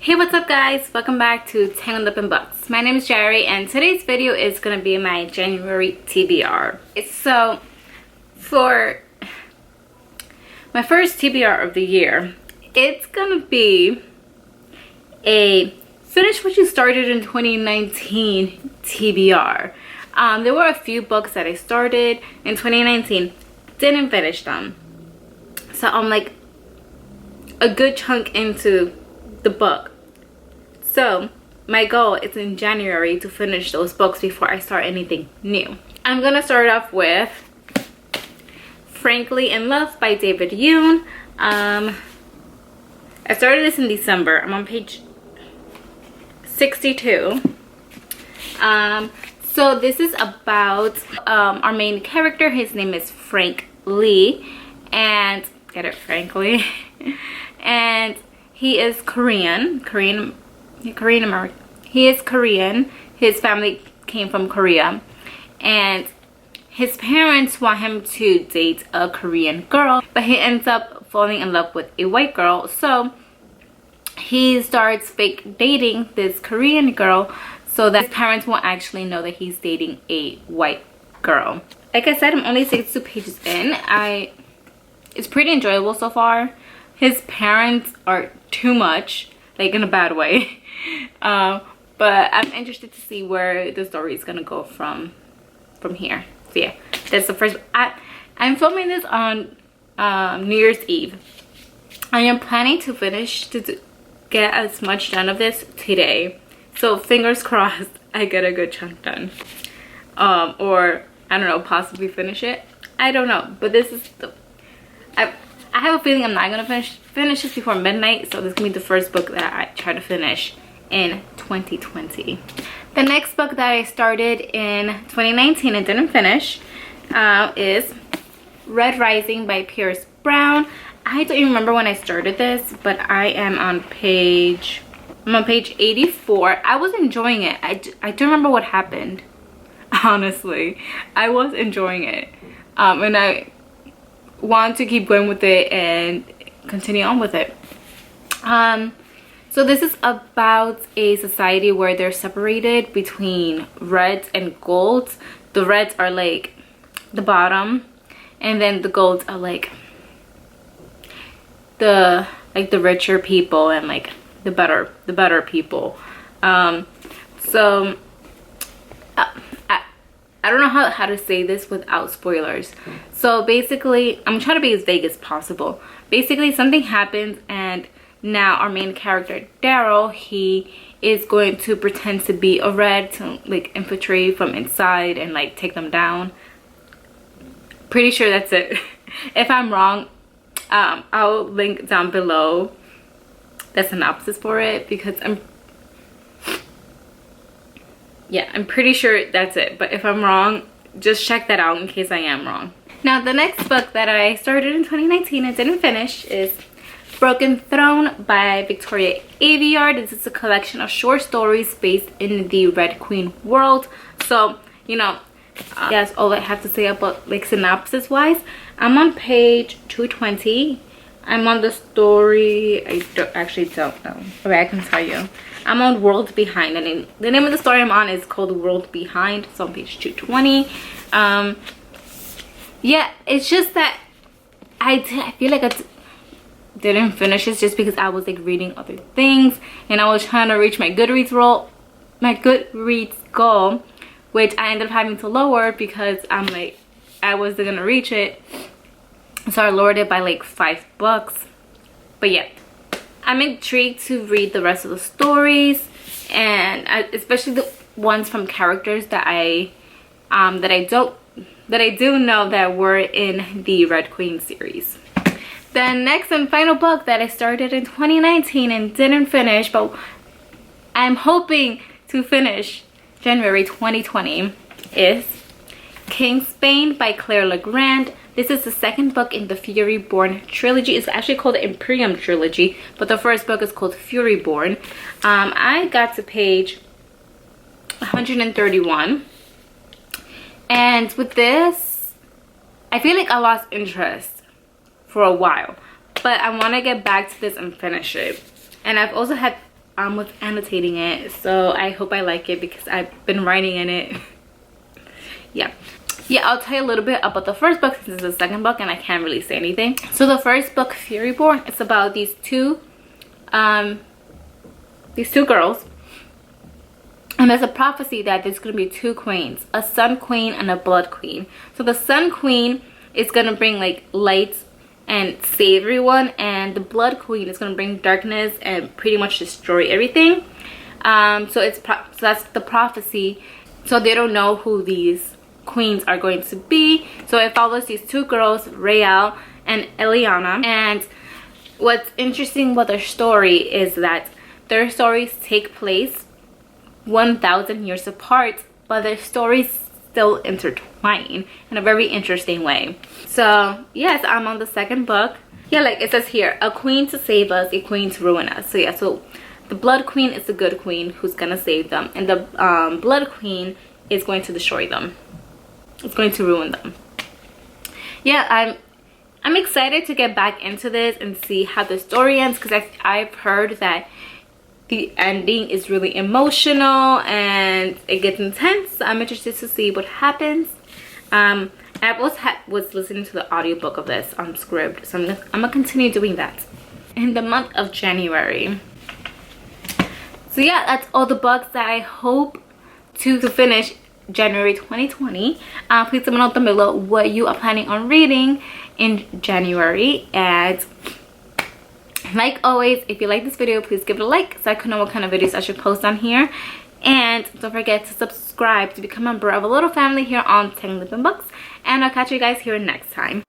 Hey, what's up guys? Welcome back to Tangled Up in Books. My name is Yari and today's video is going to be my January TBR. So for my first TBR of the year, it's going to be a finish what you started in 2019 TBR. There were a few books that I started in 2019, didn't finish them. So I'm like a good chunk into the book. So my goal is in January to finish those books before I start anything new. I'm gonna start off with Frankly in Love by David Yoon. I started this in December. I'm on page 62. So this is about our main character. His name is Frank Lee, and get it, Frankly. And he is Korean American. He is Korean. His family came from Korea, and his parents want him to date a Korean girl, but he ends up falling in love with a white girl. So he starts fake dating this Korean girl so that his parents won't actually know that he's dating a white girl. Like I said, I'm only 62 pages in. It's pretty enjoyable so far. His parents are too much, like in a bad way. But I'm interested to see where the story is gonna go from here. So yeah, that's the first. I'm filming this on New Year's Eve. I am planning to finish to get as much done of this today. So fingers crossed I get a good chunk done. Or I don't know, possibly finish it. I don't know, but this is the. I have a feeling I'm not gonna finish this before midnight, so this is gonna be the first book that I try to finish in 2020. The next book that I started in 2019 and didn't finish is Red Rising by Pierce Brown. I don't even remember when I started this, but I am on page 84. I was enjoying it. I don't remember what happened, honestly. I was enjoying it, and I want to keep going with it and continue on with it. So this is about a society where they're separated between reds and golds. The reds are like the bottom, and then the golds are like the richer people and like the better people. So I don't know how to say this without spoilers. So basically, I'm trying to be as vague as possible. Basically, something happens, and now our main character, Daryl, he is going to pretend to be a red to like infiltrate from inside and like take them down. Pretty sure that's it. If I'm wrong, I'll link down below the synopsis for it, because I'm pretty sure that's it. But if I'm wrong, just check that out in case I am wrong. Now, the next book that I started in 2019 and didn't finish is Broken Throne by Victoria Aveyard. This is a collection of short stories based in the Red Queen world. So, you know, that's all I have to say about like synopsis wise. I'm on page 220. I'm on the story, I actually don't know. Okay, I can tell you. I'm on World Behind, and the name of the story I'm on is called World Behind. It's on page 220. Yeah, it's just that I feel like I didn't finish it just because I was like reading other things, and I was trying to reach my Goodreads goal, which I ended up having to lower because I'm like, I wasn't gonna reach it. So I lowered it by like 5 books. But yeah, I'm intrigued to read the rest of the stories, and especially the ones from characters that I do know that were in the Red Queen series. The next and final book that I started in 2019 and didn't finish, but I'm hoping to finish January 2020, is Kingsbane by Claire Legrand. This is the second book in the Furyborn trilogy. It's actually called the Imperium trilogy, but the first book is called Furyborn. I got to page 131, and with this, I feel like I lost interest for a while, but I want to get back to this and finish it. And I've also had was annotating it, so I hope I like it because I've been writing in it. Yeah, I'll tell you a little bit about the first book since it's the second book and I can't really say anything. So the first book, Furyborn, it's about these two girls, and there's a prophecy that there's going to be two queens, a sun queen and a blood queen. So the sun queen is going to bring like light and save everyone, and the blood queen is going to bring darkness and pretty much destroy everything. So that's the prophecy. So they don't know who these queens are going to be. So it follows these two girls, Rael and Eliana. And what's interesting about their story is that their stories take place 1,000 years apart, but their stories still intertwine in a very interesting way. So yes, I'm on the second book. Yeah, like it says here, a queen to save us, a queen to ruin us. So yeah, so the blood queen is the good queen who's gonna save them, and the blood queen is going to destroy them. It's going to ruin them. Yeah, I'm excited to get back into this and see how the story ends, because I've heard that the ending is really emotional and it gets intense. So I'm interested to see what happens. I was listening to the audiobook of this on Scribd, so I'm gonna continue doing that in the month of January. So yeah, that's all the books that I hope to finish January 2020. Please let me know down below what you are planning on reading in January. And like always, if you like this video, please give it a like so I can know what kind of videos I should post on here. And don't forget to subscribe to become a member of a little family here on Tang Living Books. And I'll catch you guys here next time.